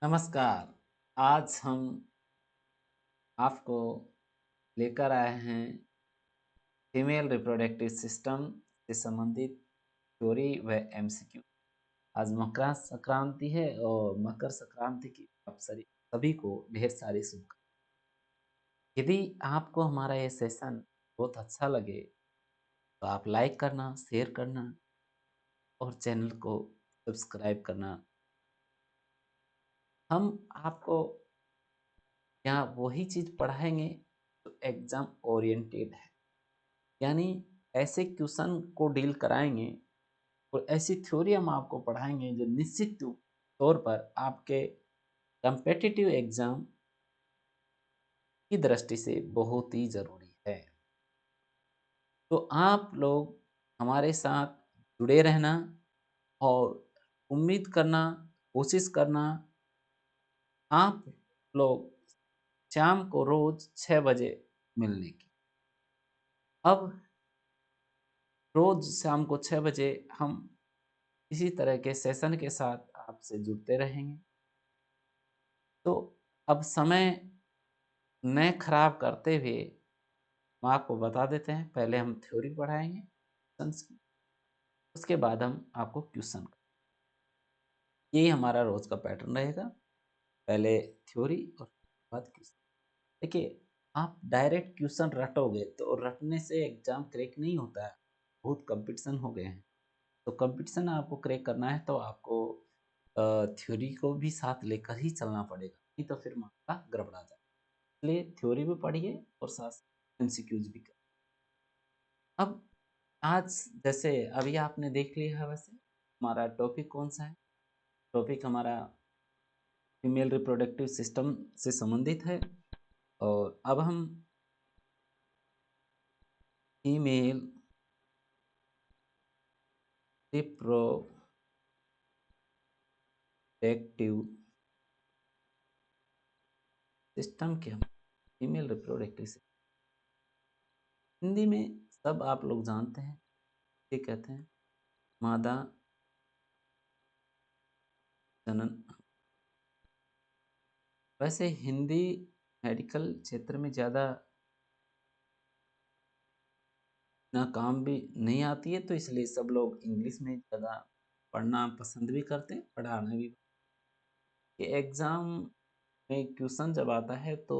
नमस्कार। आज हम आपको लेकर आए हैं फीमेल रिप्रोडक्टिव सिस्टम से संबंधित थ्योरी व एमसीक्यू। आज मकर संक्रांति है और मकर संक्रांति की आप सभी को ढेर सारी शुभकामनाएं। यदि आपको हमारा ये सेशन बहुत अच्छा लगे तो आप लाइक करना, शेयर करना और चैनल को सब्सक्राइब करना। हम आपको यहाँ वही चीज़ पढ़ाएंगे जो एग्ज़ाम ओरिएंटेड है। यानी ऐसे क्वेश्चन को डील कराएँगे और ऐसी थ्योरी हम आपको पढ़ाएँगे जो निश्चित तौर पर आपके कॉम्पिटिटिव एग्ज़ाम की दृष्टि से बहुत ही ज़रूरी है। तो आप लोग हमारे साथ जुड़े रहना और उम्मीद करना, कोशिश करना आप लोग शाम को रोज़ 6 बजे मिलने की। अब रोज़ शाम को 6 बजे हम इसी तरह के सेशन के साथ आपसे जुड़ते रहेंगे। तो अब समय न खराब करते हुए हम आपको बता देते हैं, पहले हम थ्योरी पढ़ाएँगे क्वेश्चन्स की, उसके बाद हम आपको क्वेश्चन यही हमारा रोज़ का पैटर्न रहेगा। पहले थ्योरी और बाद क्वेश्चन। देखिए, आप डायरेक्ट क्वेश्चन रटोगे तो रटने से एग्ज़ाम क्रैक नहीं होता है, बहुत कॉम्पिटिशन हो गए हैं। तो कॉम्पिटिशन आपको क्रैक करना है तो आपको थ्योरी को भी साथ लेकर ही चलना पड़ेगा, नहीं तो फिर मामला गड़बड़ा जाएगा। इसलिए थ्योरी भी पढ़िए और साथ एमसीक्यूज़ भी करिए। अब आज जैसे अभी आपने देख लिया है, वैसे हमारा टॉपिक कौन-सा है? टॉपिक हमारा फीमेल रिप्रोडक्टिव सिस्टम से संबंधित है और अब हम फीमेल रिप्रोडक्टिव सिस्टम के हम फीमेल रिप्रोडक्टिव हिंदी में सब आप लोग जानते हैं, ये कहते हैं मादा जनन। वैसे हिंदी मेडिकल क्षेत्र में ज़्यादा ना काम भी नहीं आती है, तो इसलिए सब लोग इंग्लिश में ज़्यादा पढ़ना पसंद भी करते हैं, पढ़ाना भी। ये एग्ज़ाम में क्वेश्चन जब आता है तो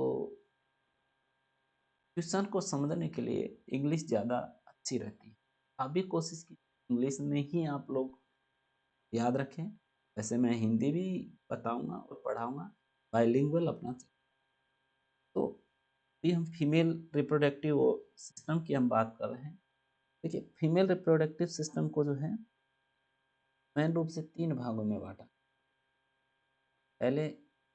क्वेश्चन को समझने के लिए इंग्लिश ज़्यादा अच्छी रहती है। आप भी कोशिश कीजिए इंग्लिश में ही आप लोग याद रखें। वैसे मैं हिंदी भी बताऊँगा और पढ़ाऊँगा, बाइलिंगुअल अपना तो अभी हम फीमेल रिप्रोडक्टिव सिस्टम की हम बात कर रहे हैं। देखिए, फीमेल रिप्रोडक्टिव सिस्टम को जो है मेन रूप से 3 भागों में बाँटा। पहले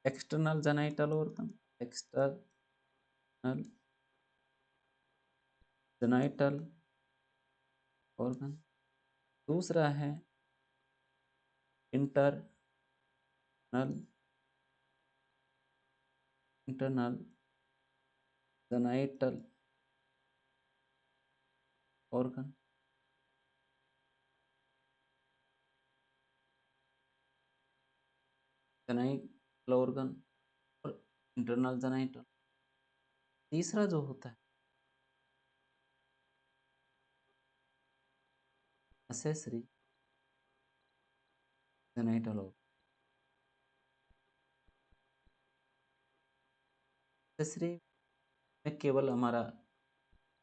external genital organ, external genital organ. दूसरा है internal internal genital organ. Genital organ और इंटरनल जेनिटल। तीसरा जो होता है एक्सेसरी जेनिटल ऑर्गन। एक्सेसरी में केवल हमारा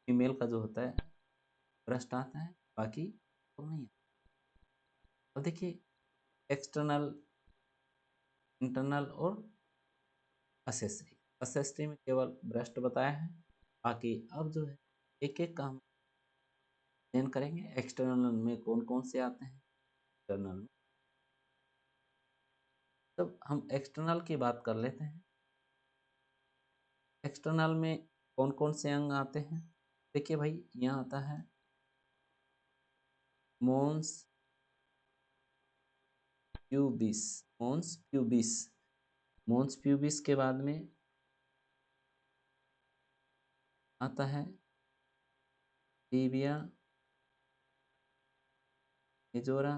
फीमेल का जो होता है ब्रेस्ट आता है, बाकी तो नहीं आता। अब देखिए, एक्सटर्नल, इंटरनल और असेसरी। असेसरी में केवल ब्रेस्ट बताया है, बाकी अब जो है एक-एक का हम अध्ययन करेंगे। एक्सटर्नल में कौन-कौन से आते हैं, इंटरनल में। तब हम एक्सटर्नल की बात कर लेते हैं। एक्सटर्नल में कौन-कौन से अंग आते हैं? देखिए भाई, यहाँ आता है मोन्स प्यूबिस, मोन्स प्यूबिस। मोन्स प्यूबिस के बाद में आता है टिबिया मेजोरा,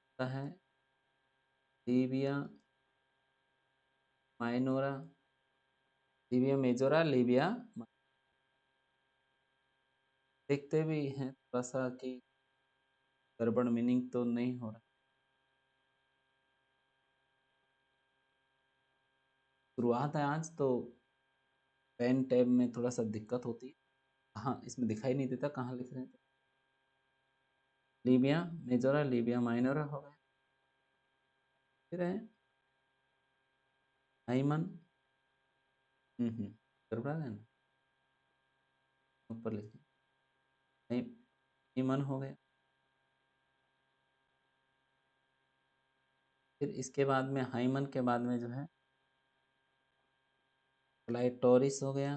आता है Libya minora, Libya majora, Libya देखते भी हैं थोड़ा सा कि गड़बड़ मीनिंग तो नहीं हो रहा। शुरुआत है आज तो पेन टैब में थोड़ा सा दिक्कत होती है। हाँ, इसमें दिखाई नहीं देता कहाँ लिख रहे हैं। लीबिया मेजोरा, लीबिया माइनोरा हो गया। फिर है आइमन, गड़बड़ा है ना, ऊपर लिख दिया। ईमन हो गया। फिर इसके बाद में हाइमन के बाद में जो है क्लाइटोरिस हो गया।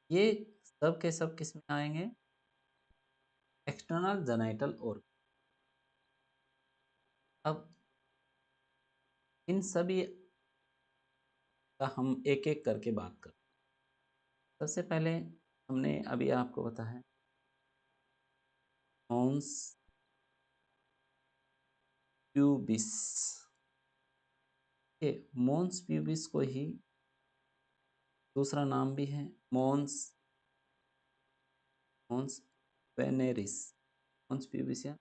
ये सब के सब किस में आएंगे? External genital organ. अब इन सभी का हम एक एक करके बात करें। सबसे पहले हमने अभी आपको बताया मॉन्स प्यूबिस के, मॉन्स प्यूबिस को ही दूसरा नाम भी है मॉन्स मॉन्स वेनेरिस, मॉन्स प्यूबिस या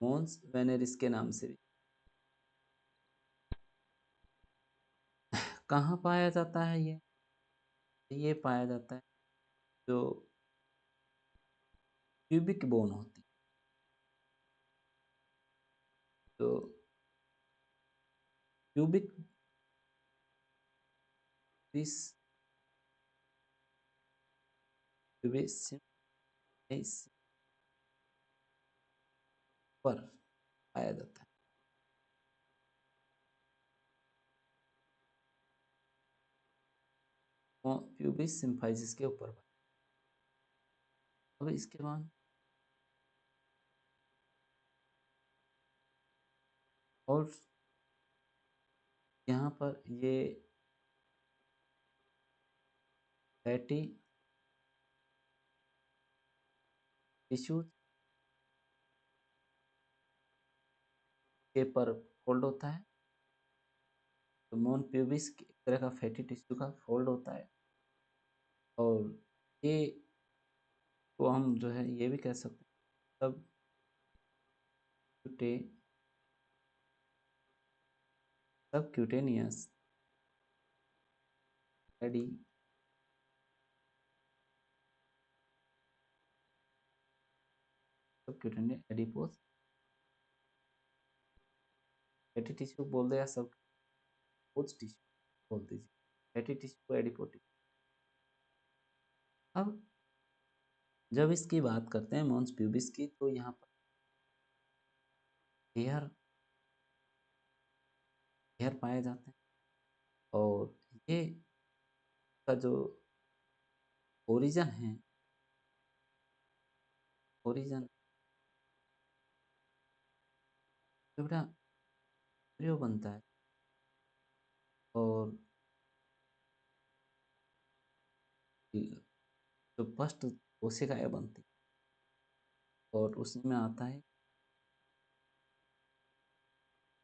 मॉन्स वेनेरिस के नाम से भी। कहाँ पाया जाता है ये पाया जाता है जो प्यूबिक बोन होती, तो प्यूबिक बिस प्यूबिस इस पर पाया जाता है। प्यूबिस सिम्फाइसिस के ऊपर। अब इसके बाद और यहाँ पर ये फैटी टिश्यूज के पर फोल्ड होता है। तो मोन प्यूबिस एक तरह का फैटी टिश्यू का फोल्ड होता है। और ये को हम जो है ये भी कह सकते हैं सब क्यूटे सब क्यूटेनियस एडी सब क्यूटेनियस एडिपोस फैटी टिश्यू बोल दे या सब कुछ टिश्यू बोल दीजिए, फैटी टिश्यू को एडिपोटिक। अब जब इसकी बात करते हैं मॉन्स प्यूबिस की तो यहाँ पर हेयर हेयर पाए जाते हैं। और ये का जो ओरिजन है, ओरिजन जो बेटा embryo बनता है और जो फर्स्ट कोशिकाएं बनती और उसमें आता है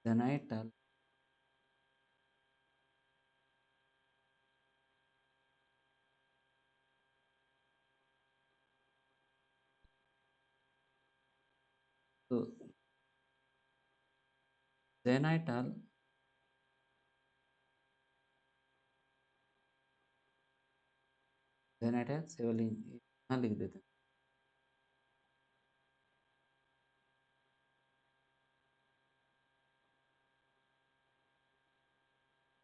जेनाइटल तो जेनाइटल जेनाइटल सेवलिन यहाँ लिख देते हैं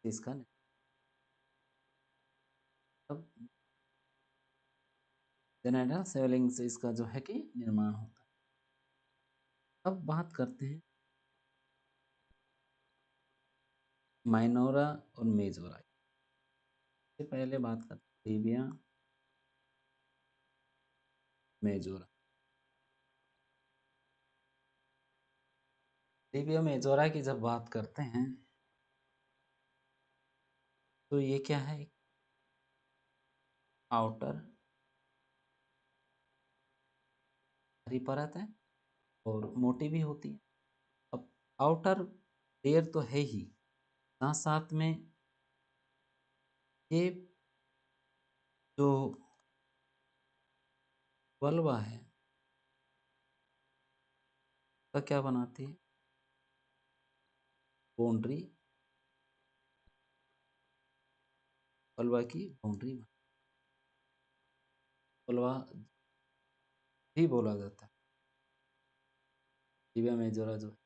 इसका नहीं। अब जेनाइटल सेवलिंग से इसका जो है कि निर्माण होता है। अब बात करते हैं माइनोरा और मेजोरा। इससे पहले बात करते हैं लीबिया मेजोरा। लीबिया मेजोरा की जब बात करते हैं तो ये क्या है, आउटर हरी परत है और मोटी भी होती है। अब आउटर लेयर तो है ही, साथ साथ में ये जो वल्वा है तो क्या बनाती है, बाउंड्री, वल्वा की बाउंड्री, वल्वा भी बोला जाता है। टिबिया मेजोरा जो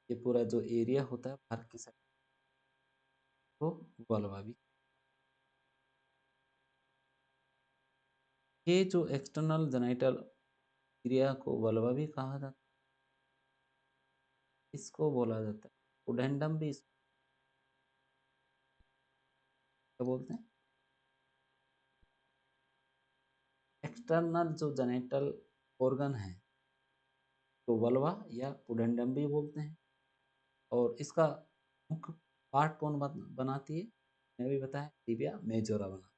ये पूरा जो एरिया होता है बाहर की साइड को वल्वा भी, ये जो एक्सटर्नल जेनिटल एरिया को वल्वा भी कहा जाता है। इसको बोला जाता है पुडेंडम भी, इसको क्या बोलते हैं, एक्सटर्नल जो जेनिटल ऑर्गन है तो वल्वा या पुडेंडम भी बोलते हैं। और इसका मुख्य पार्ट कौन बनाती है, मैं भी बताया, टिबिया मेजोरा बना।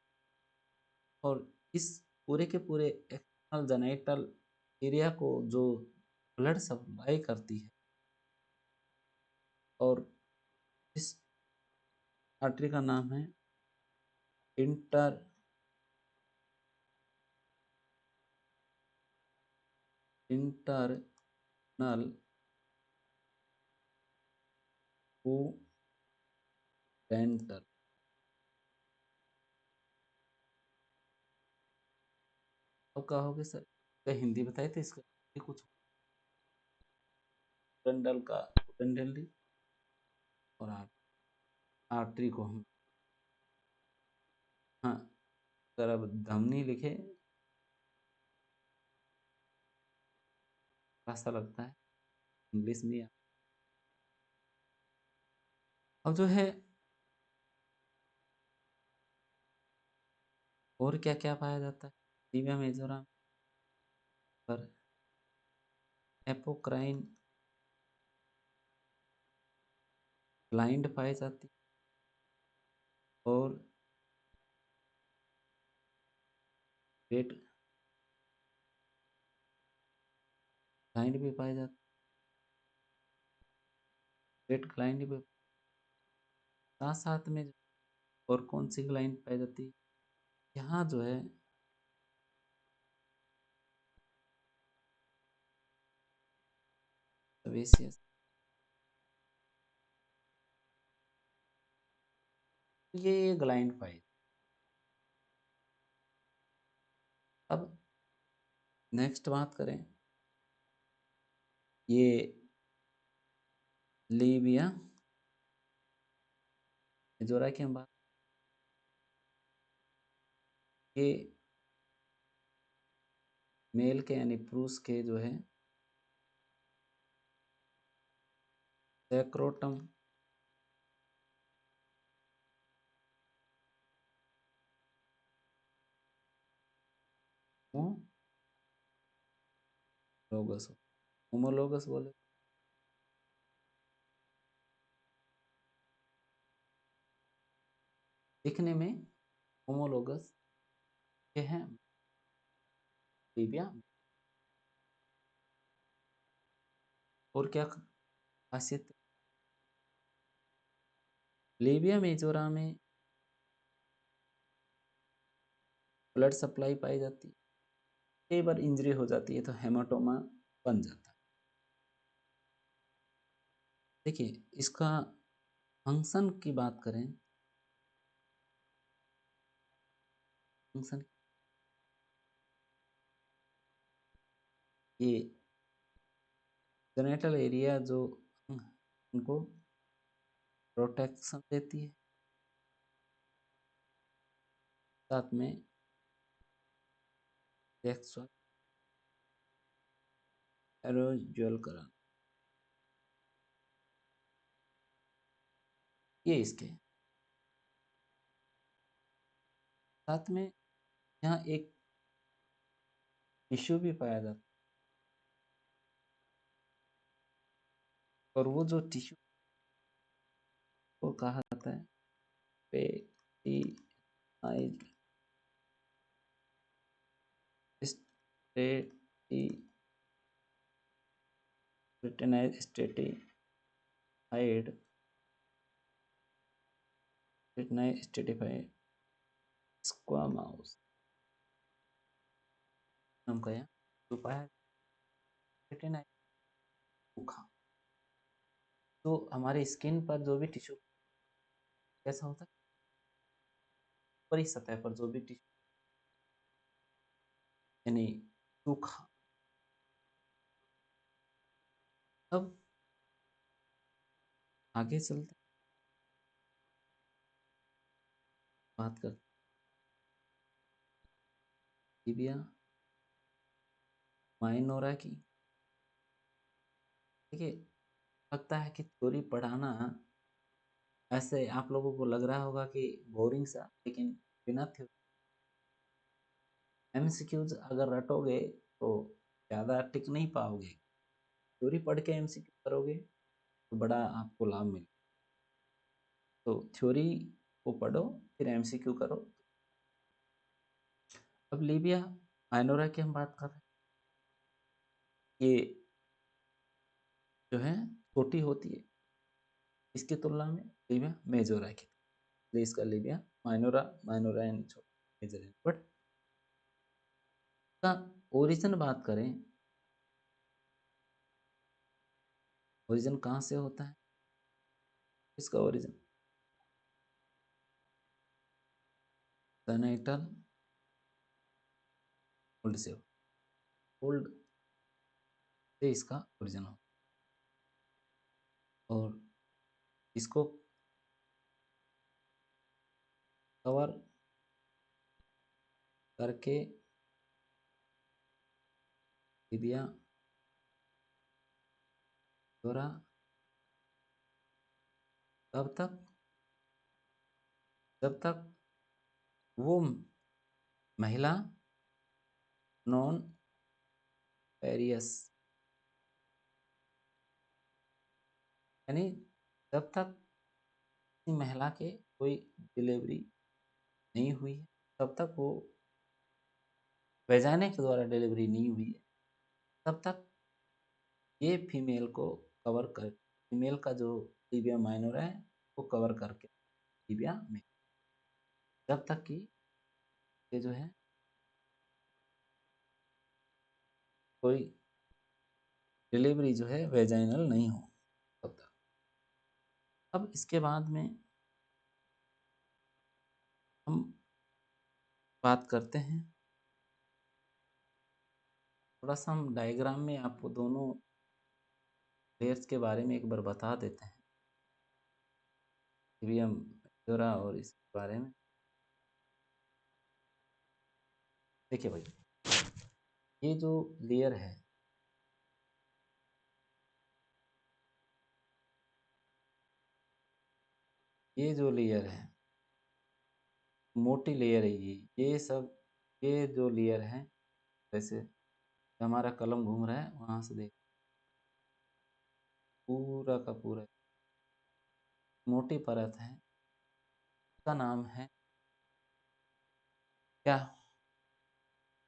और इस पूरे के पूरे एक्सटर्नल जेनिटल एरिया को जो ब्लड सप्लाई करती है, और इस आर्टरी का नाम है इंटर इंटरनल पुडेंटल। अब कहोगे सर क्या हिंदी बताए थे इसका, ये कुछ पुडेंटल का पुडेंटली और आर्टरी को हम, हाँ, अगर अब धमनी लिखे ऐसा लगता है इंग्लिश में। अब जो है और क्या क्या पाया जाता है टीबिया मेजोरा पर, एपोक्राइन ग्लैंड पाई जाती है, और वेट ग्लैंड भी पाए जाते, वेट ग्लैंड भी, साथ साथ में और कौन सी ग्लैंड पाई जाती है, यहाँ जो है सेबेसियस, ये ग्लैंड पाई। अब नेक्स्ट बात करें, ये लीबिया मेजोरा की हम बात, ये मेल के यानी पुरुष के जो है सैक्रोटम होमोलोगस, होमोलोगस बोले, दिखने में होमोलोगस के हैं लीबिया। और क्या खासियत, लीबिया मेजोरा में ब्लड सप्लाई पाई जाती है, कई बार इंजरी हो जाती है तो हेमाटोमा बन जाता है। देखिए इसका फंक्शन की बात करें, फंक्शन ये जेनिटल एरिया जो उनको प्रोटेक्शन देती है, साथ में सेक्सुअल एरोजल कराना, ये इसके साथ में यहाँ एक टिश्यू भी पाया जाता है, और वो जो टिश्यू को कहा जाता है पेटिनाइड स्टेटी, पेटिनाइड स्टेटी हाइड स्टेटिफाइड स्क्वामाउस नाम का यहाँ उपाय रेटिनाइट सूखा। तो हमारे स्किन पर जो भी टिश्यू कैसा होता है, ऊपरी सतह पर जो भी टिश्यू यानी सूखा। अब आगे चलते बात करते टीबिया माइनोरा की। देखिए, लगता है कि थ्योरी पढ़ाना ऐसे आप लोगों को लग रहा होगा कि बोरिंग सा, लेकिन बिना थ्योरी एमसीक्यूज अगर रटोगे तो ज़्यादा टिक नहीं पाओगे। थ्योरी पढ़ के एमसीक्यू करोगे तो बड़ा आपको लाभ मिले। तो थ्योरी को पढ़ो फिर एमसीक्यू करो। अब लीबिया माइनोरा की हम बात कर रहे हैं। ये जो है छोटी होती है इसकी तुलना में लीबिया मेजोरा की, इसलिए इसका लीबिया माइनोरा, माइनोरा यानी छोटा, मेजर यानी बट। का ओरिजिन बात करें, ओरिजिन कहाँ से होता है, इसका ओरिजिन सेनेटल ओल्ड से, ओल्ड से इसका ओरिजिन हो। और इसको कवर करके लीबिया मेजोरा तब तक जब तक वो महिला नॉन पेरियस, यानी जब तक किसी महिला के कोई डिलीवरी नहीं हुई है, तब तक वो वैजाइना के द्वारा डिलीवरी नहीं हुई है, तब तक ये फीमेल को कवर कर, फीमेल का जो टीबिया माइनर है वो कवर करके टीबिया में, जब तक कि ये जो है कोई डिलीवरी जो है वेजाइनल नहीं हो तब तक। अब इसके बाद में हम बात करते हैं, थोड़ा सा हम डायग्राम में आपको दोनों लेयर्स के बारे में एक बार बता देते हैं, टीबिया मेजोरा और इसके बारे में। देखिए भाई, ये जो लेयर है, ये जो लेयर है मोटी लेयर है, ये सब, ये जो लेयर है, जैसे हमारा कलम घूम रहा है वहां से देख, पूरा का पूरा मोटी परत है, उसका नाम है क्या,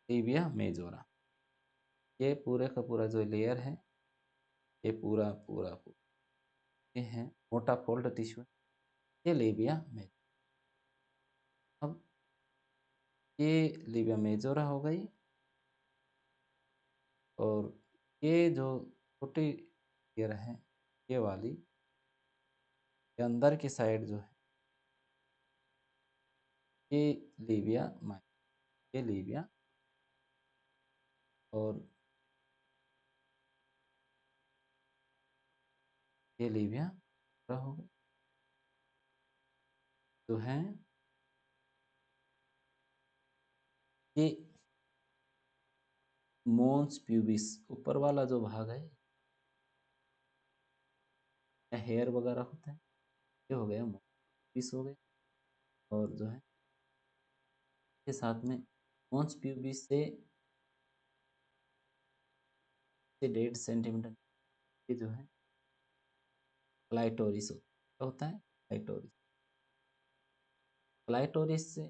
टीबिया मेजोरा। ये पूरे का पूरा जो लेयर है, ये पूरा पूरा पूरा ये है मोटा फोल्ड टिश्यू, ये लीबिया मेजोरा। अब ये लीबिया मेजोरा हो गई, और ये जो छोटी लेयर है, ये वाली, ये अंदर की साइड जो है, ये लीबिया ये लीबिया, और ये लीबिया पूरा हो गया जो है। ये मोन्स प्यूबिस ऊपर वाला जो भाग है, हेयर वगैरह होता है, ये हो गया मोन्स प्यूबिस हो गया। और जो है के साथ में मोन्स प्यूबिस से 1.5 सेंटीमीटर ये जो है क्लाइटोरिस होता है, क्लाइटोरिस, क्लाइटोरिस से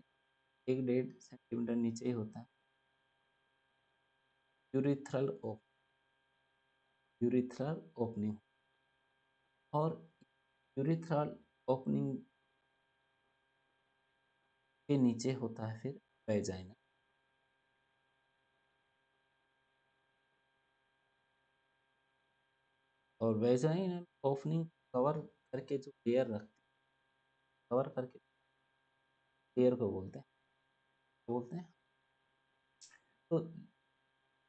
1.5 सेंटीमीटर नीचे ही होता है यूरिथ्रल ओपनिंग। और यूरिथ्रल ओपनिंग के नीचे होता है फिर वेजाइना। और वेजाइनल ओपनिंग कवर करके जो लेयर रखती है, कवर करके लेयर को बोलते हैं। तो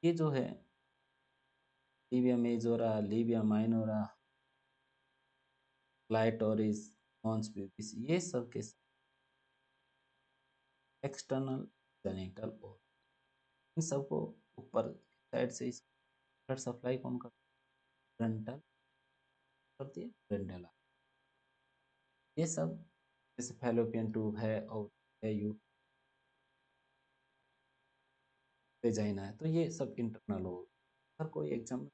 ये जो है labia majora, labia minora, clitoris, mons pubis, ये सब के एक्सटर्नल जेनिटल और इन सबको ऊपर साइड से इस ब्लड सप्लाई कौन फ्रंटल करती है, फ्रंटल। ये सब जैसे फैलोपियन ट्यूब है और है यू वेजाइना है, तो ये सब इंटरनल हो। हर कोई एग्जाम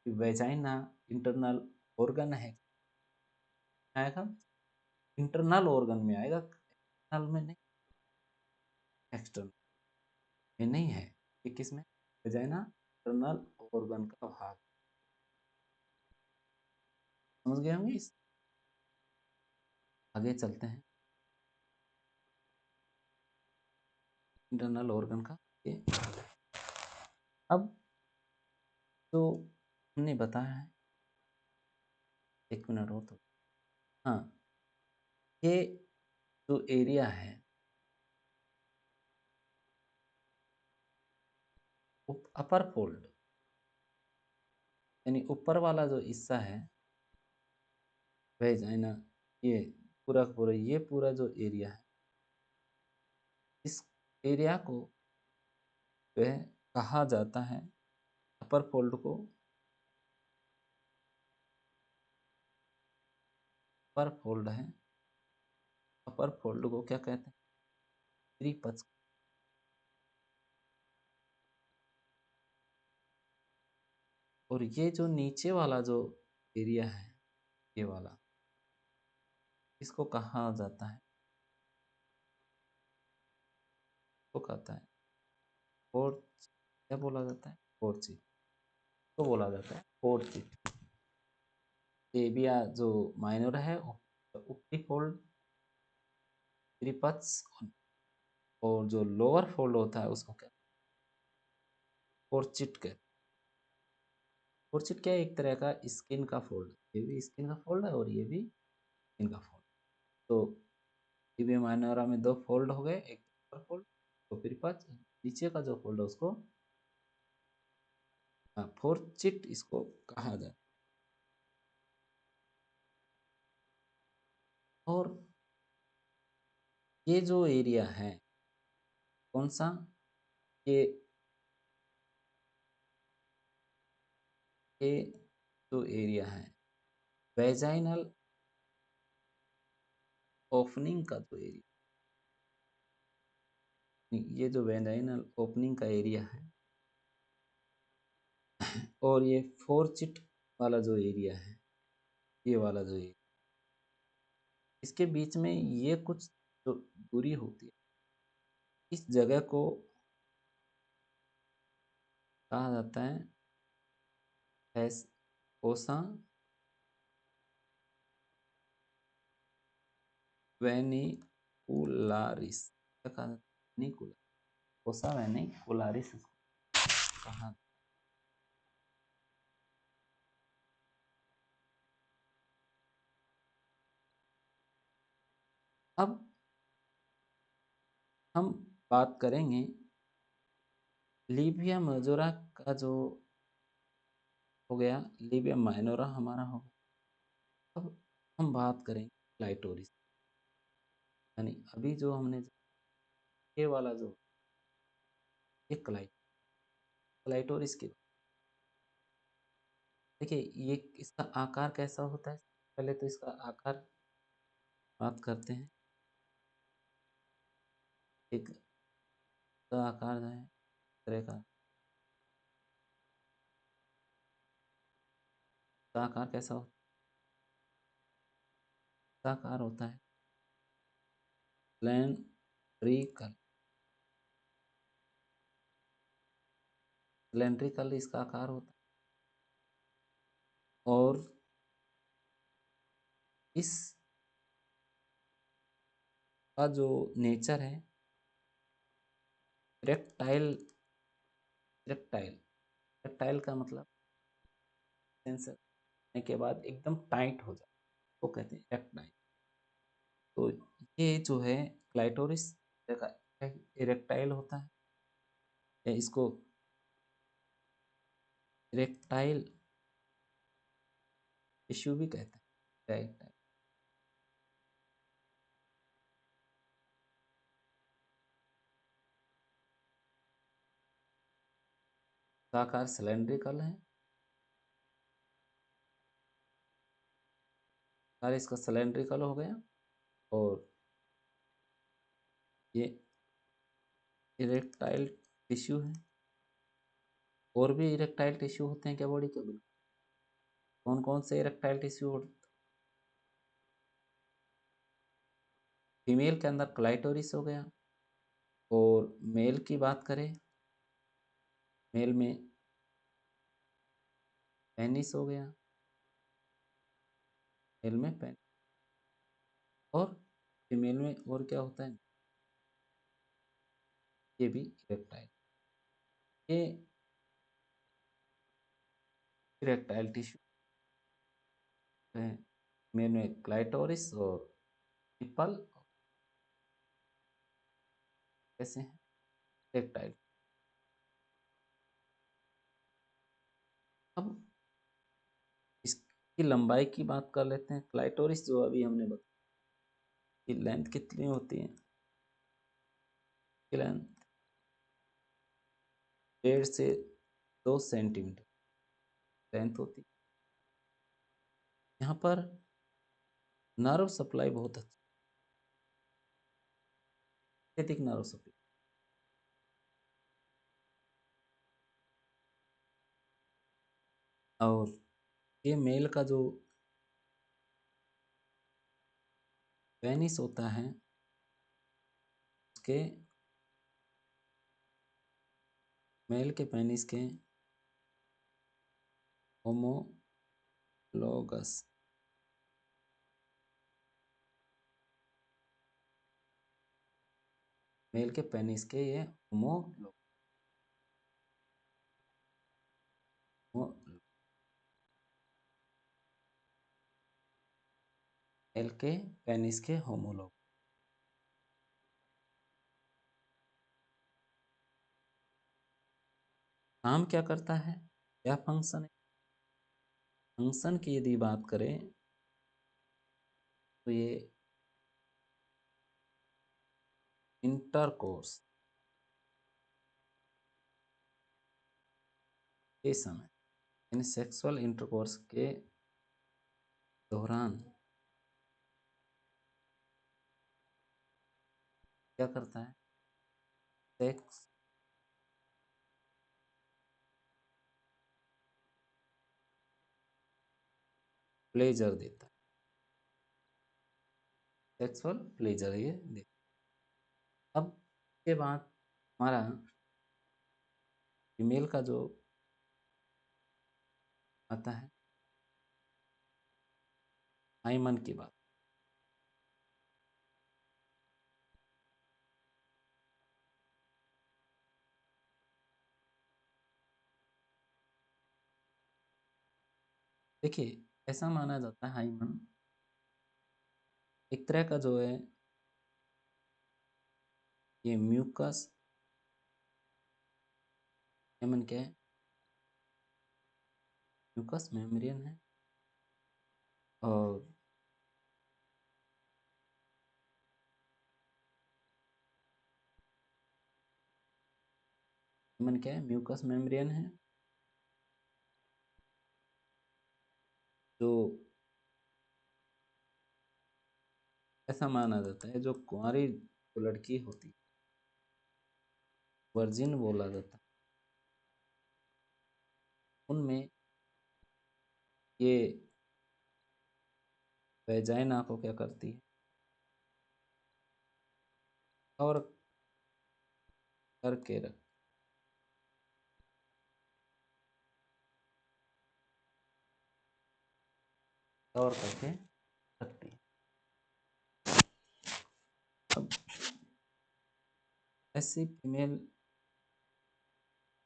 वेजाइना इंटरनल ऑर्गन है आएगा, इंटरनल ऑर्गन में आएगा, एक्सटर्नल में नहीं, एक्सटर्नल में नहीं है। ये किस में? वेजाइना इंटरनल ऑर्गन का भाग। समझ गए होंगे इस। आगे चलते हैं इंटरनल ऑर्गन का ये। अब तो हमने बताया है, एक मिनट और तो, हाँ, ये जो एरिया है अपर फोल्ड, यानी ऊपर वाला जो हिस्सा है वेजाइना, ये पूरा पूरा, ये पूरा जो एरिया है, इस एरिया को वह कहा जाता है, अपर फोल्ड को, अपर फोल्ड है, अपर फोल्ड को क्या कहते हैं? त्रिपक्ष। और ये जो नीचे वाला जो एरिया है, ये वाला, इसको कहा जाता है, तो कहता है फोर्थ, क्या बोला जाता है? फोर्थ, तो बोला जाता है फोर्थ। एबिया जो माइनर है, ऊपरी फोल्ड त्रिपक्ष, और जो लोअर फोल्ड होता है उसको क्या? फोर्चिट कहते हैं। फोर्चिट क्या है? एक तरह का स्किन का फोल्ड, ये भी स्किन का फोल्ड है और ये भी स्किन का फोल्ड। तो टीबिया माइनोरा में दो फोल्ड हो गए, एक ऊपर फोल्ड, तो फिर पांच नीचे का जो फोल्ड है उसको फोर्चिट इसको कहा जाता है। और ये जो एरिया है कौन सा? ये ये जो एरिया है वेजाइनल ओपनिंग का जो एरिया, ये जो वेजाइनल ओपनिंग का एरिया है और ये फोर्चिट वाला जो एरिया है, ये वाला जो एरिया, इसके बीच में ये कुछ जो दूरी होती है, इस जगह को कहा जाता है एस ओसा वेनिकुलारिस। क्या कहा जाता है? वेनिकुलर, ओसा वेनिकुलारिस कहा। अब हम बात करेंगे लीबिया मेजोरा का, जो हो गया लीबिया माइनोरा हमारा हो गया। अब हम बात करेंगे क्लाइटोरिस, यानी अभी जो हमने ये वाला जो ये क्लाइटोरिस की, देखिए ये इसका आकार कैसा होता है? पहले तो इसका आकार बात करते हैं। एक का आकार है तरह का आकार कैसा होता है? इसका आकार होता है सिलेंड्रिकल, सिलेंड्रिकल इसका आकार होता है। और इस का जो नेचर है इरेक्टाइल। इरेक्टाइल इरेक्टाइल का मतलब सेंसर करने के बाद एकदम टाइट हो जाए, वो कहते हैं इरेक्टाइल। तो ये जो है क्लाइटोरिस का इरेक्टाइल होता है, या इसको इरेक्टाइल टिश्यू भी कहते हैं। इरेक्टाइल का आकार सिलेंड्रिकल है, आकार इसका सिलेंड्रिकल हो गया। और ये इरेक्टाइल टिश्यू है। और भी इरेक्टाइल टिश्यू होते हैं क्या बॉडी के? बिल्कुल। कौन कौन से इरेक्टाइल टिश्यू होते? फीमेल के अंदर क्लाइटोरिस हो गया, और मेल की बात करें, मेल में पेनिस हो गया, मेल में पेन। और फीमेल में और क्या होता है? ये भी इरेक्टाइल। ये इरेक्टाइल टिश्यू है। मेल में क्लाइटोरिस और निपल कैसे हैं? इरेक्टाइल। अब इसकी लंबाई की बात कर लेते हैं। क्लाइटोरिस जो अभी हमने बताया, कि लेंथ कितनी होती है? लेंथ 1.5 से 2 सेंटीमीटर लेंथ होती है। यहाँ पर नर्व सप्लाई बहुत अत्यधिक नर्व सप्लाई। और ये मेल का जो पेनिस होता है, उसके मेल के पेनिस के होमोलोगस, मेल के पेनिस के ये मेल के पेनिस के होमोलोग। काम क्या करता है? क्या फंक्शन है? फंक्शन की यदि बात करें तो ये इंटरकोर्स के समय, इन सेक्सुअल इंटरकोर्स के दौरान क्या करता है? सेक्स प्लेजर देता है। सेक्सुअल प्लेजर ये देता है। अब के बाद हमारा फीमेल का जो आता है हाइमन की बात। देखिए, ऐसा माना जाता है हाइमन एक तरह का जो है, ये म्यूकस हाइमन क्या है? म्यूकस मेम्ब्रेन है। और हाइमन क्या है? म्यूकस मेम्ब्रेन है, जो ऐसा माना जाता है जो कुंवारी जो लड़की होती है, वर्जिन बोला जाता है, उनमें ये वेजाइना को क्या करती है? और करके कवर करके रखती है। अब ऐसी फीमेल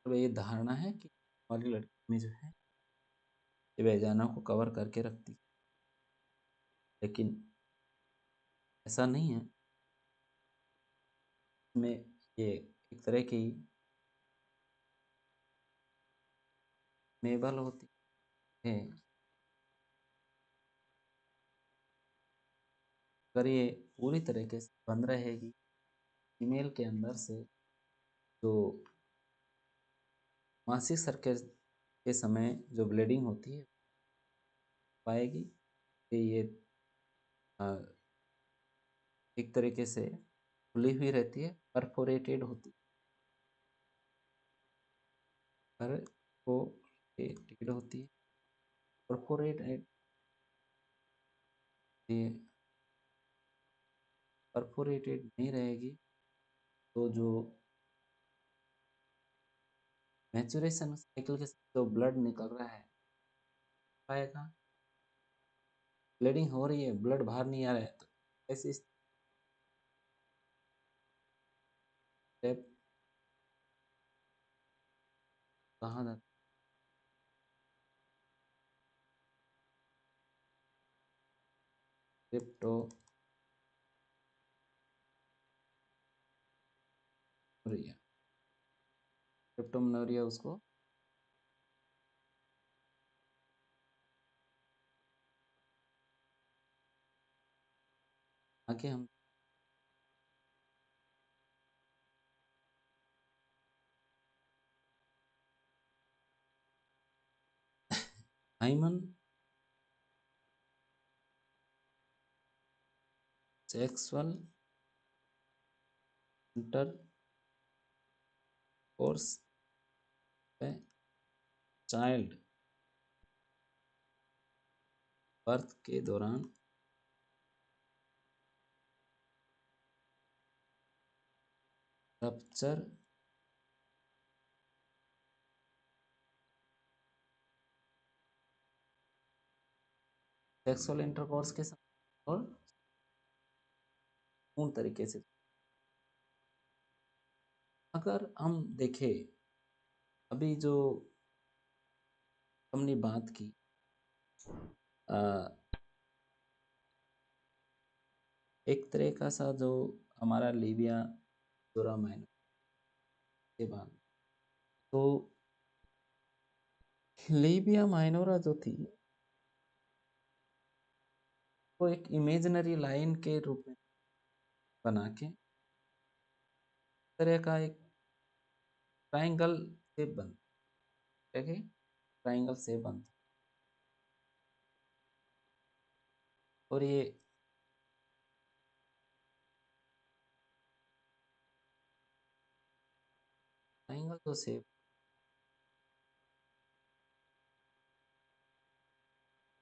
ये धारणा है कि वाली लड़की में जो है ये वैजाना को कवर करके रखती है, लेकिन ऐसा नहीं है। में ये एक तरह की मेबल होती है। अगर ये पूरी तरीके से बंद रहेगी, फीमेल के अंदर से जो मासिक सर के समय जो ब्लीडिंग होती है पाएगी कि ये अ, एक तरीके से खुली हुई रहती है, परफोरेटेड होती है, परफोरेटेड होती है। परफोरेटेड ये परफोरेटेड नहीं रहेगी तो जो मैच्योरेशन साइकिल के साथ जो ब्लड निकल रहा है पाएगा, ब्लीडिंग हो रही है, ब्लड बाहर नहीं आ रहा है, तो ऐसी स्टेप कहाँ जाता है? क्रिप्टोमेनोरिया। क्रिप्टोमेनोरिया उसको आगे हम हाइमन सेक्सुअल इंटर कोर्स में चाइल्ड बर्थ के दौरान रप्चर सेक्सुअल इंटरकोर्स के साथ और पूर्ण तरीके से। अगर हम देखें अभी जो हमने बात की आ, एक तरह का सा जो हमारा लीबिया जोरा माइनर के बाद तो लीबिया माइनोरा जो थी वो एक इमेजिनरी लाइन के रूप में बना के तरह का एक ट्राइंगल शेप बन ट्राइंगल शेप बनता और ये ट्राइंगल जो शेप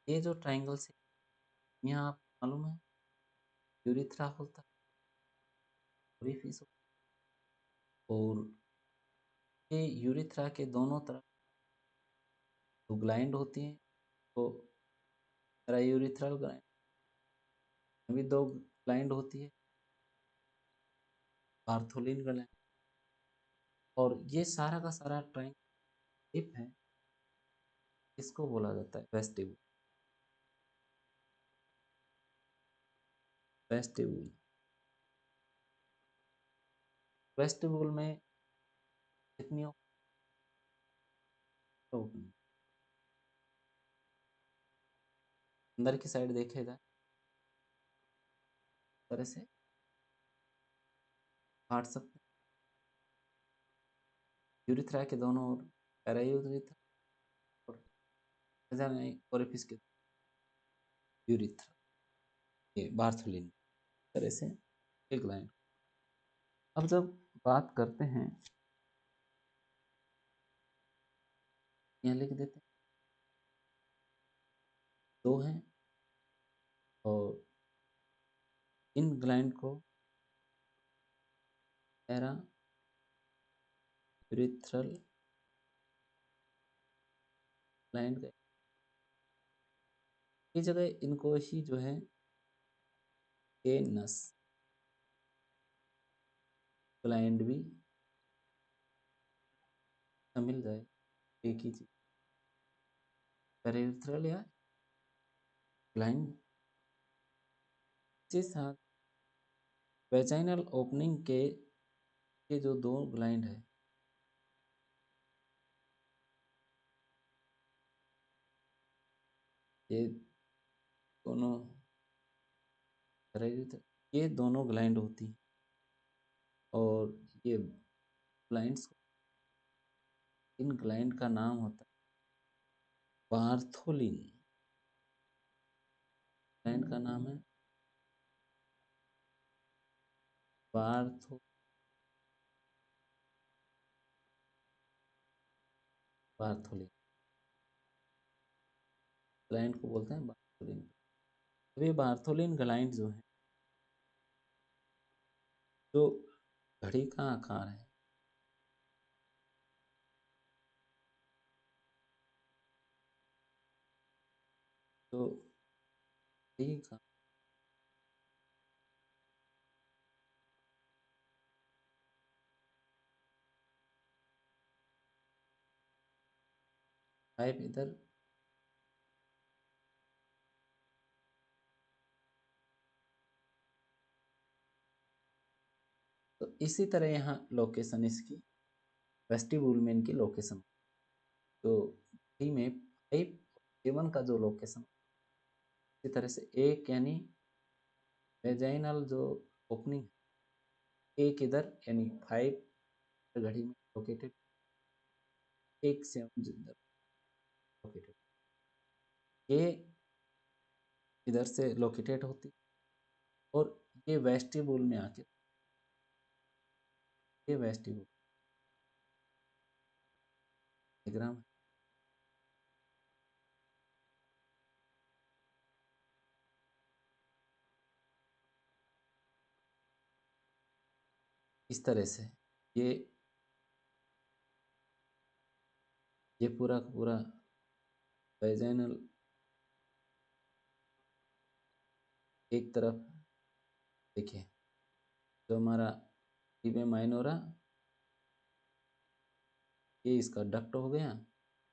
ये जो ट्राइंगल शेप यहाँ आप मालूम है यूरिथ्रा होता है ओरिफिस और ये यूरिथ्रा के दोनों तरफ जो ग्लैंड होती हैं तो यूरिथ्रल ग्लैंड अभी दो ग्लैंड होती है पार्थोलिन ग्लैंड और ये सारा का सारा ट्राइंगल शेप है। इसको बोला जाता है वेस्टिब्यूल। वेस्टिब्यूल वेस्टिब्यूल में कितनी ओपन अंदर की साइड देखेगा तरह से काट सकते हैं यूरिथ्रा के दोनों ओर पैरायूरिथ्रा और ओरिफिस के यूरिथ्रा ये बार्थोलिन तरह से एक लाइन। अब जब बात करते हैं यहाँ लिख देते हैं दो हैं और इन ग्लैंड को पैरा यूरिथ्रल ग्लैंड की जगह इनको ही जो है एनस ग्लैंड भी मिल जाए, एक ही चीज, पेरिथेरल या ग्लैंड के साथ वेजाइनल ओपनिंग के जो दो ग्लैंड है, ये दोनों ये दोनों ग्लैंड होती हैं, और ये ग्लैंड्स, इन ग्लैंड का नाम होता है बार्थोलिन। ग्लैंड का नाम है बार्थो बार्थोलिन। ग्लैंड को बोलते हैं बार्थोलिन। तो ये बार्थोलिन ग्लैंड जो है, जो घड़ी का आकार है, तो घड़ी का 5 इधर, तो इसी तरह यहाँ लोकेशन इसकी, वेस्टिबुल में इनकी लोकेशन, तो घड़ी में 5 7 का जो लोकेशन, इसी तरह से एक यानी वेजाइनल जो ओपनिंग, एक इधर यानी 5 घड़ी में लोकेटेड, एक 7 इधर लोकेटेड, ये इधर से लोकेटेड होती, और ये वेस्टिबुल में आके, ये वेस्टिबुल डायग्राम है, इस तरह से ये ये पूरा का पूरा वेजाइनल एक तरफ, देखिए, जो हमारा टीबे माइनोरा, ये इसका डक्ट हो गया,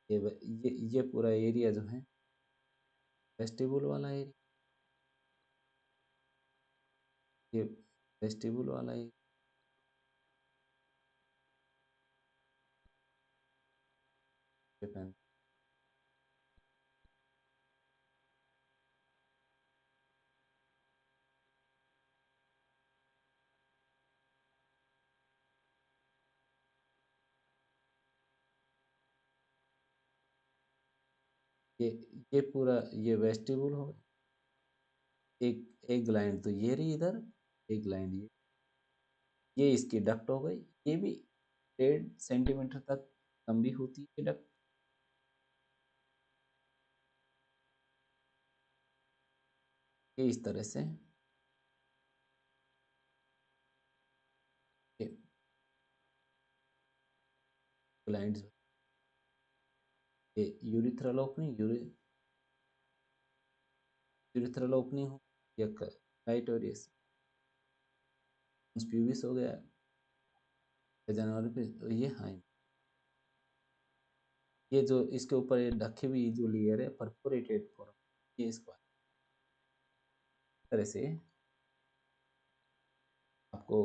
ये पूरा एरिया जो है वेस्टिबुल वाला एरिया, ये वेस्टिबुल वाला एरिया, ये ये पूरा ये वेस्टिबुल हो, एक एक ग्लैंड तो ये रही इधर, एक ग्लैंड ये इसकी डक्ट हो गई, ये भी 1.5 सेंटीमीटर तक लंबी होती है डक्ट, ये इस तरह से ये ग्लैंड, ये यूरिथ्रल ओपनिंग, यूरिथ्रल ओपनिंग हो, या राइट, और ये प्यूबिस हो गया जनवरी पे, तो ये हाइम, ये जो इसके ऊपर ये ढके हुई जो लेयर है परफोरेटेड फॉर्म, ये इसको इस तरह से आपको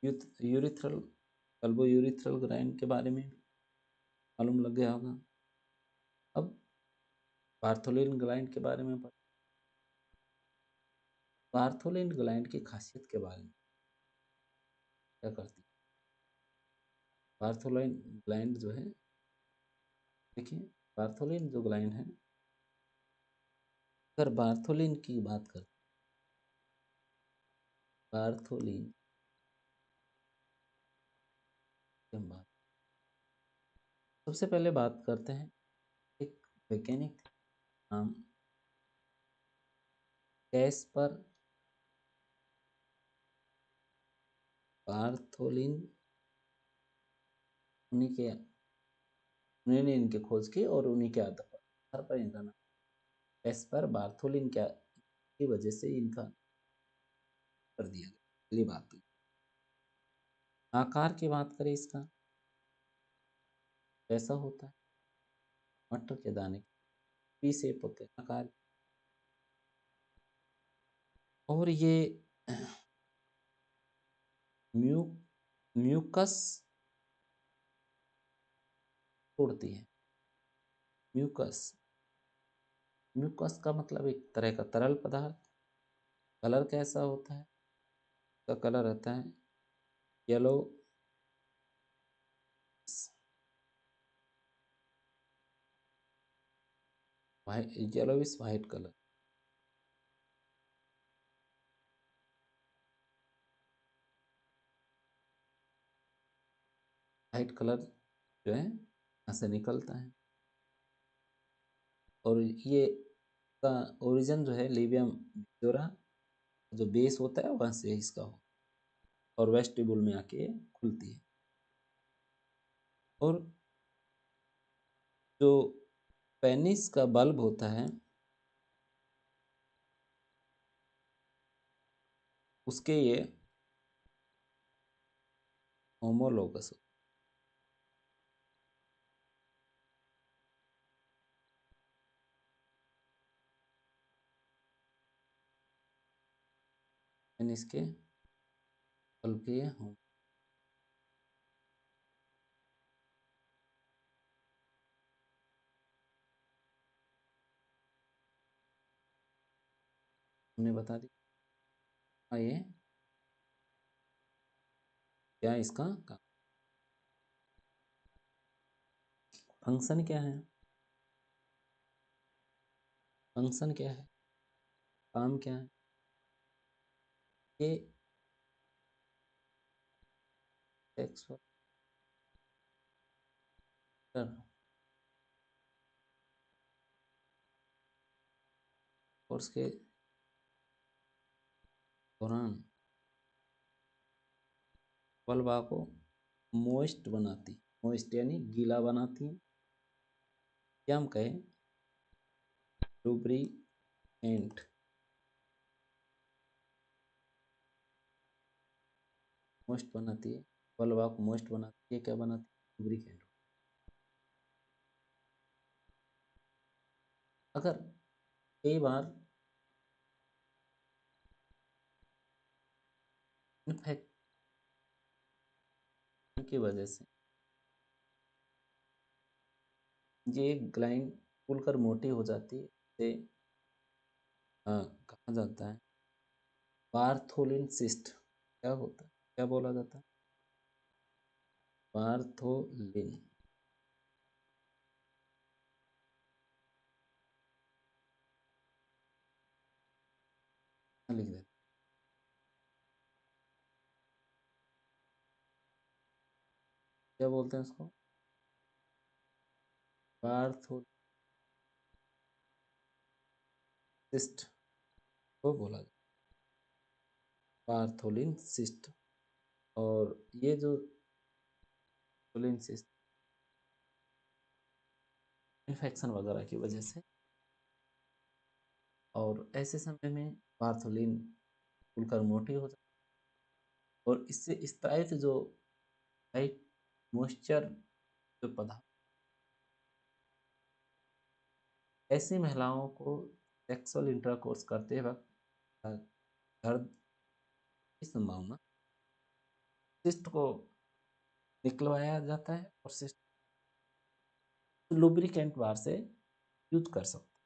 यूरिथ्रल अल्बो यूरिथ्रल ग्लैंड के बारे में मालूम लग गया होगा। अब बार्थोलिन ग्लैंड के बारे में बार्थोलिन ग्लैंड की खासियत के बारे में क्या करती है, बार्थोलिन ग्लैंड जो है, देखिए, बार्थोलिन जो ग्लैंड है, अगर बार्थोलिन की बात करें, बार्थोलिन की हम बात, सबसे पहले बात करते हैं एक वैज्ञानिक नाम कैस्पर बार्थोलिन, उन्हीं के उन्होंने इनकी खोज की, और उन्हीं के आधार पर इनका नाम कैस्पर बार्थोलिन क्या की वजह से इनका कर दिया गया, पहली बात तो। आकार की बात करें इसका, कैसा होता है? मटर के दाने पी शेप होते हैं, आकार। और ये म्यू म्यूकस छोड़ती है। म्यूकस, म्यूकस का मतलब एक तरह का तरल पदार्थ। कलर कैसा होता है? इसका कलर रहता है yellow, white, yellowish white colour. White colour जो है यहाँ से निकलता है। और ये का ओरिजिन जो है लीबियम जोरा, जो बेस होता है वहाँ से इसका हो, और वेस्टिबुल में आके खुलती है। और जो पेनिस का बल्ब होता है उसके ये होमोलोगस, पेनिस के बल्ब के ये हमने बता दी। ये क्या इसका फंक्शन क्या है? फंक्शन क्या है? काम क्या है? ये सेक्सुअल कोर्स के दौरान वल्वा को मोइस्ट बनाती, मोइस्ट यानी गीला बनाती है, क्या हम कहें लुब्रिकेंट, मोइस्ट बनाती है, वल्वा को मोइस्ट बनाती है, क्या बनाती है? लुब्रिकेंट। अगर कई बार इन्फेक्शन की वजह से ये ग्लैंड फूलकर मोटी हो जाती है, इसे कहा जाता है बार्थोलिन सिस्ट। क्या होता है, क्या बोला जाता है? बार्थोलिन। लिख देते, क्या बोलते हैं उसको? बार्थोलिन सिस्ट को बोला जाता है, बार्थोलिन सिस्ट। और ये जो बार्थोलिन सिस्ट इन्फेक्शन वगैरह की वजह से, और ऐसे समय में बार्थोलिन खुलकर मोटी हो जाती है, और इससे स्त्राइथ जो लाइट मॉइस्चर जो पदार्थ, ऐसी महिलाओं को सेक्सुअल इंटरकोर्स करते वक्त दर्द की संभावना, सिस्ट को निकलवाया जाता है, और सिस्ट लुब्रिकेंट बार से यूज कर सकते।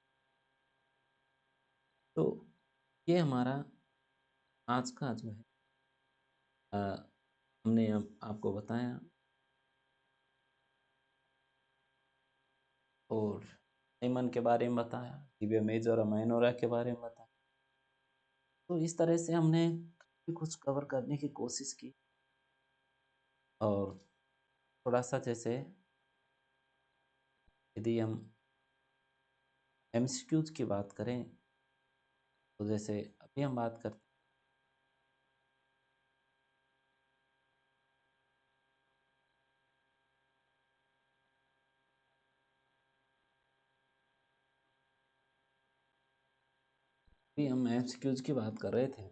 तो ये हमारा आज का जो है अ, हमने अब आपको बताया, और हाइमन के बारे में बताया, टिबिया मेजर और माइनोरा के बारे में बताया। तो इस तरह से हमने काफ़ी कुछ कवर करने की कोशिश की। और थोड़ा-सा जैसे यदि हम एमसीक्यूज़ की बात करें, तो जैसे अभी हम बात करते अभी हम एमसीक्यूज़ की बात कर रहे थे।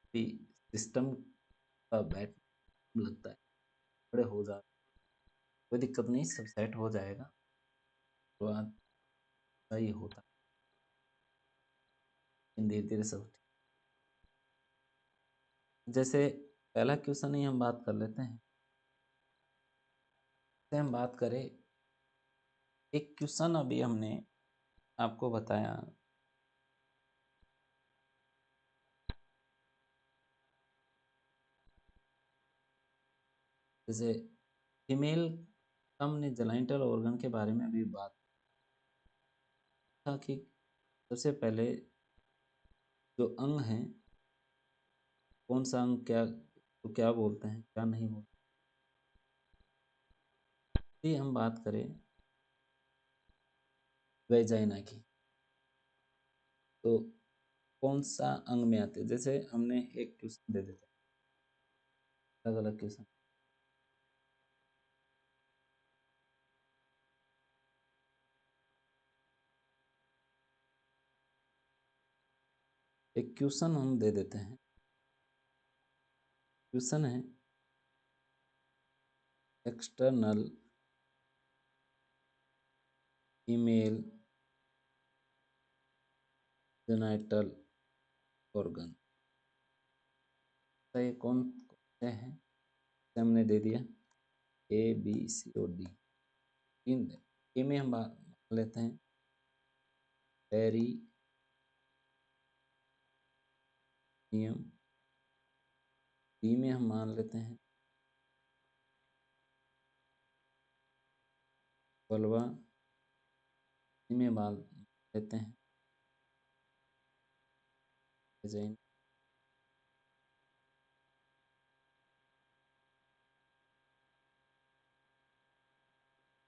अभी सिस्टम का बैठ लगता है, बड़े हो जा, कोई दिक्कत नहीं, सब सेट हो जाएगा। तो आज सही होता है, धीरे धीरे सब। जैसे पहला क्वेश्चन ही हम बात कर लेते हैं। से हम बात करें, एक क्वेश्चन अभी हमने आपको बताया, जैसे फीमेल हमने जेनिटल ऑर्गन के बारे में अभी बात था कि सबसे पहले जो अंग हैं, कौन सा अंग क्या तो क्या बोलते हैं, क्या नहीं बोलते। यदि हम बात करें वेजाइना की, तो कौन सा अंग में आते हैं। जैसे हमने एक क्वेश्चन दे देते हैं, अलग अलग क्वेश्चन। एक क्वेश्चन हम दे देते हैं। क्वेश्चन है एक्सटर्नल फीमेल जेनिटल ऑर्गन, ये कौन से हैं, हमने दे दिया ए बी सी और डी। तीन ए में हम मान लेते हैं पेरिनियम, बी में हम मान लेते हैं वल्वा, सी में मान लेते हैं वेजाइन,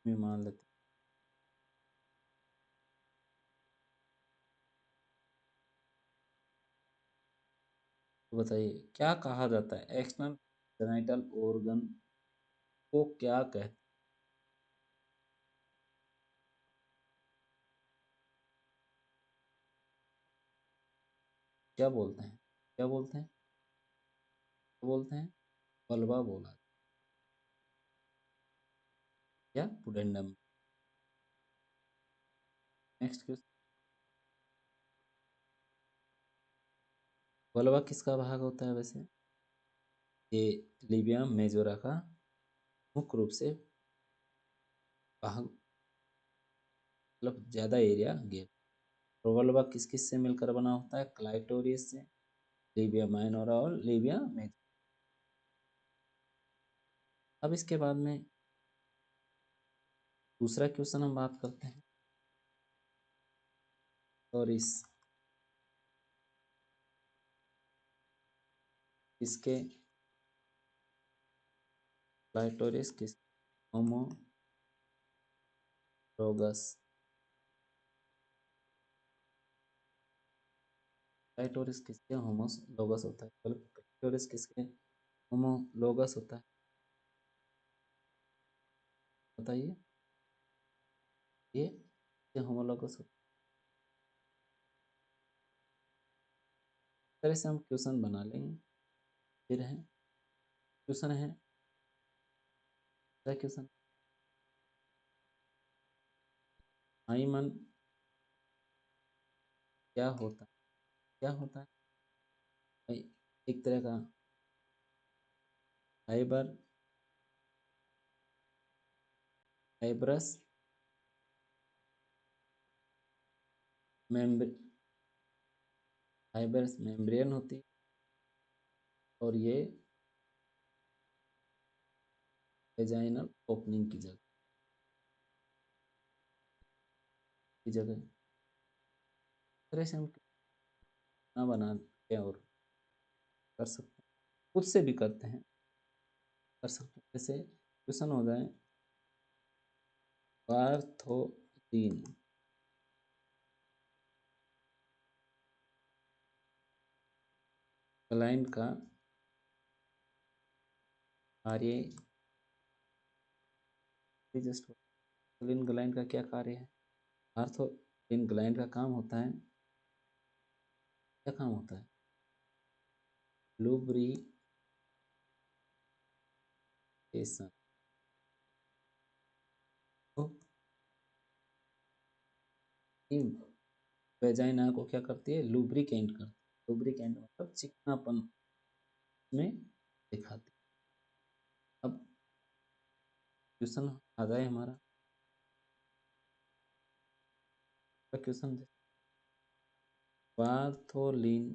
में मान लेते हैं। तो बताइए क्या कहा जाता है, एक्सटर्नल जेनिटल ऑर्गन को क्या कहते, क्या बोलते हैं, क्या बोलते हैं, क्या बोलते हैं, वल्वा बोला, क्या पुडेंडम। नेक्स्ट क्वेश्चन, वल्वा किसका भाग होता है वैसे, ये लिबिया मेजोरा का मुख्य रूप से भाग, मतलब ज्यादा एरिया घेर। और वल्वा किस किस से मिलकर बना होता है, क्लाइटोरिस से, लिबिया माइनोरा और लिबिया मेजोरा। अब इसके बाद में दूसरा क्वेश्चन हम बात करते हैं, और इसके क्लाइटोरिस किस, होमोलोगस, क्लाइटोरिस किसके होमोलोगस होता है, क्लाइटोरिस किसके होमोलोगस होता है, बताइए। ये होमोलोगस होता है। इस तरह से हम क्वेश्चन बना लेंगे। फिर है क्वेश्चन है, क्या क्वेश्चन, हाइमन क्या होता है, क्या होता है भाई, एक तरह का fibre, fibrous membrane, fibres membrane होती है, और ये वेजाइनल ओपनिंग की जगह इस तरह से हम ना बना के और कर सकते हैं, खुद से भी करते हैं, कर सकते हैं। जैसे क्वेश्चन हो जाए पार्थोथीन ग्लैंड का कार्य, जस्ट ग्लैंड का क्या कार्य है, आर्थोथीन ग्लैंड का काम होता है, क्या काम होता है, लुब्रिकेशन तो वेजाइना को क्या करती है, लुब्रिकेंट करती है। लुब्रिकेंट मतलब चिकनापन में दिखाती है। अब क्वेश्चन आ जाए हमारा क्वेश्चन, बार्थोलिन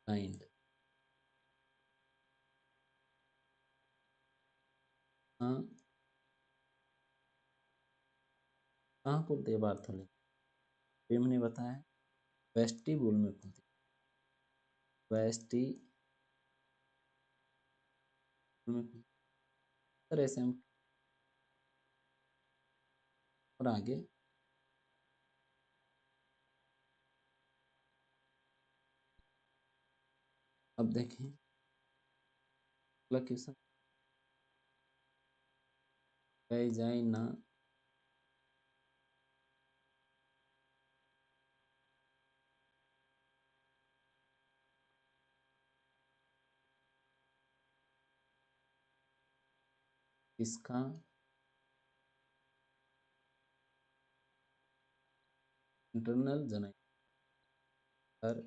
काइंड हाँ, कहाँ खुलती है बार्थोलिन? ये मैंने बताया वेस्टिब्यूल में खुलती है, वेस्टिब्यूल में खुलती है। इस तरह से हम और आगे अब देखें अगला क्वेश्चन, वेजाइना इसका इंटरनल जनाई पर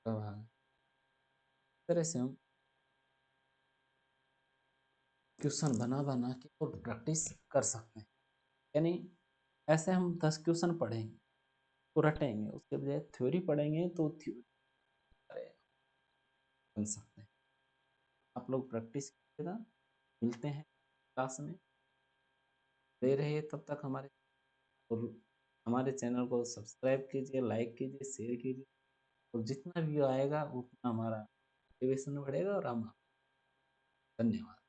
प्रभाव। इस तरह से हम क्वेश्चन बना बना के और प्रैक्टिस कर सकते हैं। यानी ऐसे हम 10 क्वेश्चन पढ़ेंगे तो रटेंगे, उसके बजाय थ्योरी पढ़ेंगे तो थ्योरी बन सकते हैं। आप लोग प्रैक्टिस कीजिएगा, मिलते हैं क्लास में, दे रहे तब तक हमारे और हमारे चैनल को सब्सक्राइब कीजिए, लाइक कीजिए, शेयर कीजिए, और जितना व्यू आएगा उतना हमारा मोटिवेशन बढ़ेगा और हम धन्यवाद।